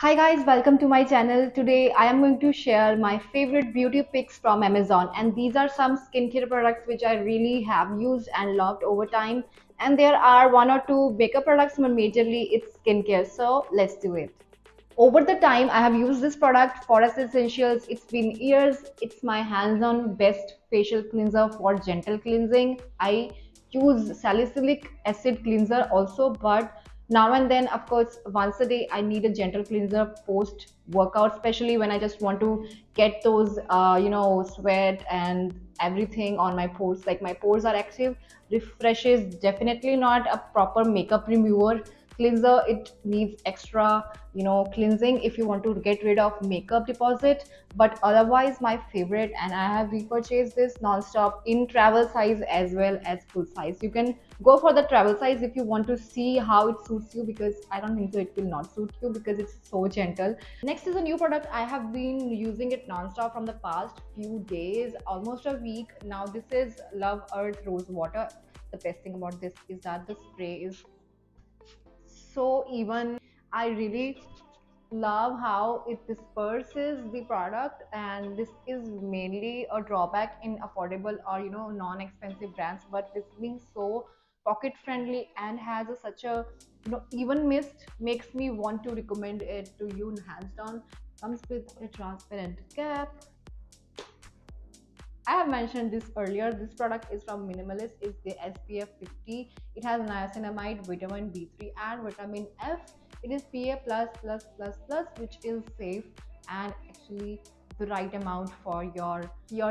Hi guys, welcome to my channel. Today I am going to share my favorite beauty picks from Amazon, and these are some skincare products which I really have used and loved over time, and there are one or two makeup products, but majorly it's skincare. So let's do it. Over the time I have used this product, Forest Essentials. It's been years. It's my hands-on best facial cleanser for gentle cleansing. I use salicylic acid cleanser also, but now and then, of course, once a day I need a gentle cleanser post workout, especially when I just want to get those sweat and everything on my pores, like my pores are active. Refreshes, definitely not a proper makeup remover cleanser. It needs extra cleansing if you want to get rid of makeup deposit. But otherwise, my favorite, and I have repurchased this non-stop in travel size as well as full size. You can go for the travel size if you want to see how it suits you, because I don't think so it will not suit you because it's so gentle. Next is a new product. I have been using it non-stop from the past few days, almost a week now. This is Love Earth Rose Water. The best thing about this is that the spray is so even. I really love how it disperses the product, and this is mainly a drawback in affordable or non-expensive brands, but this being so pocket friendly and has such a even mist makes me want to recommend it to you hands down. Comes with a transparent cap. I have mentioned this earlier. This product is from Minimalist. It's the SPF 50. It has niacinamide, vitamin B3, and vitamin F. It is PA which is safe and actually the right amount for your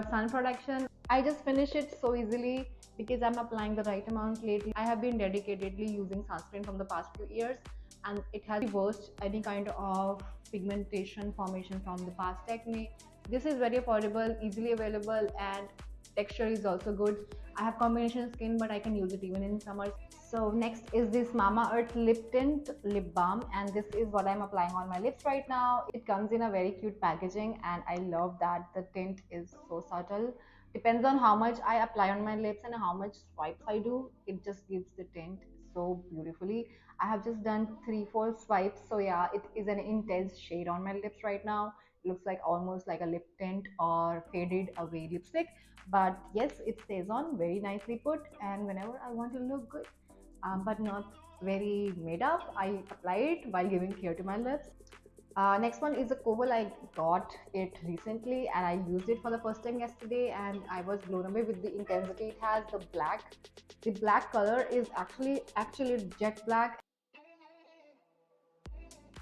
sun protection. I just finish it so easily because I'm applying the right amount lately. I have been dedicatedly using sunscreen from the past few years, and it has reversed any kind of pigmentation formation from the past acne. This is very affordable, easily available, and texture is also good. I have combination skin, but I can use it even in summer. So next is this Mama Earth Lip Tint Lip Balm, and this is what I'm applying on my lips right now. It comes in a very cute packaging, and I love that the tint is so subtle. Depends on how much I apply on my lips and how much swipes I do. It just gives the tint so beautifully. I have just done 3-4 swipes, so yeah, it is an intense shade on my lips right now. Looks like almost like a lip tint or faded away lipstick, but yes, it stays on very nicely put, and whenever I want to look good, but not very made up, I apply it while giving care to my lips. Next one is a Koval. I got it recently and I used it for the first time yesterday, and I was blown away with the intensity it has. The black color is actually jet black.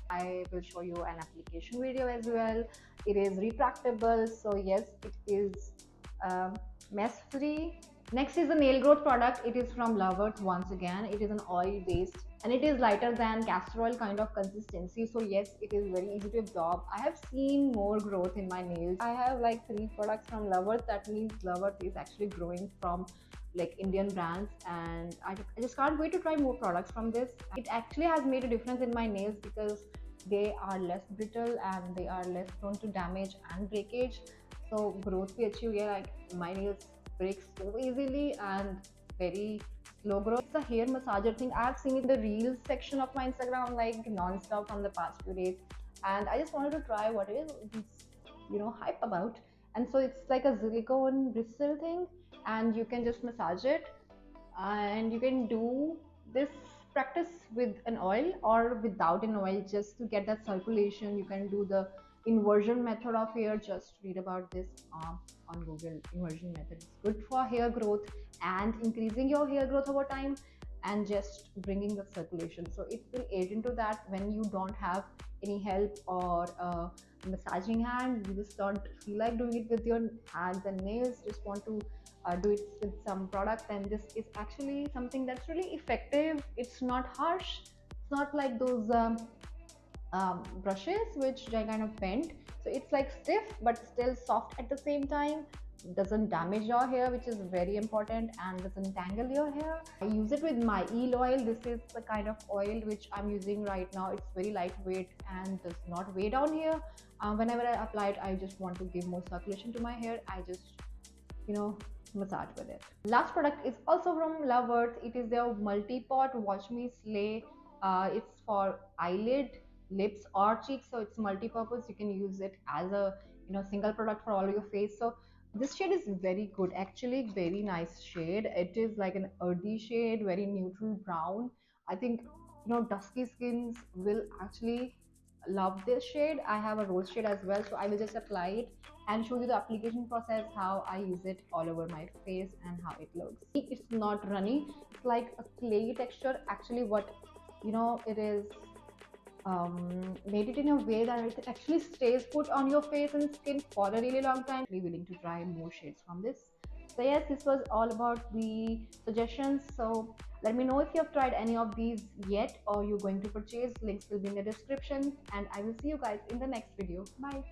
I will show you an application video as well. It is retractable, so yes, it is mess free. Next is a nail growth product. It is from Love Earth once again. It is an oil based and it is lighter than castor oil kind of consistency. So yes, it is very easy to absorb. I have seen more growth in my nails. I have like 3 products from Love Earth. That means Love Earth is actually growing from like Indian brands, and I just can't wait to try more products from this. It actually has made a difference in my nails because they are less brittle and they are less prone to damage and breakage. So growth we achieve here, like my nails break so easily and very slow growth. It's a hair massager thing. I've seen it in the reels section of my Instagram like non-stop from the past few days, and I just wanted to try what it is hype about. And so it's like a silicone bristle thing, and you can just massage it, and you can do this practice with an oil or without an oil just to get that circulation. You can do the inversion method of hair. Just read about this on Google. Inversion method is good for hair growth and increasing your hair growth over time and just bringing the circulation. So it will aid into that when you don't have any help or massaging hand. You just don't feel like doing it with your hands and nails, just want to do it with some product, and this is actually something that's really effective. It's not harsh. It's not like those brushes which are kind of bent. So it's like stiff but still soft at the same time. Doesn't damage your hair, which is very important, and doesn't tangle your hair. I use it with my eel oil. This is the kind of oil which I'm using right now. It's very lightweight and does not weigh down here. Whenever I apply it, I just want to give more circulation to my hair. I just massage with it. Last product is also from Love Earth. It is their multi-pot Watch Me Slay. It's for eyelid lips or cheeks, so it's multi-purpose. You can use it as a single product for all your face. So this shade is very good, actually very nice shade. It is like an earthy shade, very neutral brown. I think dusky skins will actually love this shade. I have a rose shade as well, so I will just apply it and show you the application process, how I use it all over my face and how it looks. It's not runny, it's like a clay texture. Actually, what it is made it in a way that it actually stays put on your face and skin for a really long time. Really willing to try more shades from this. So yes, this was all about the suggestions. So let me know if you have tried any of these yet or you're going to purchase. Links will be in the description, and I will see you guys in the next video. Bye.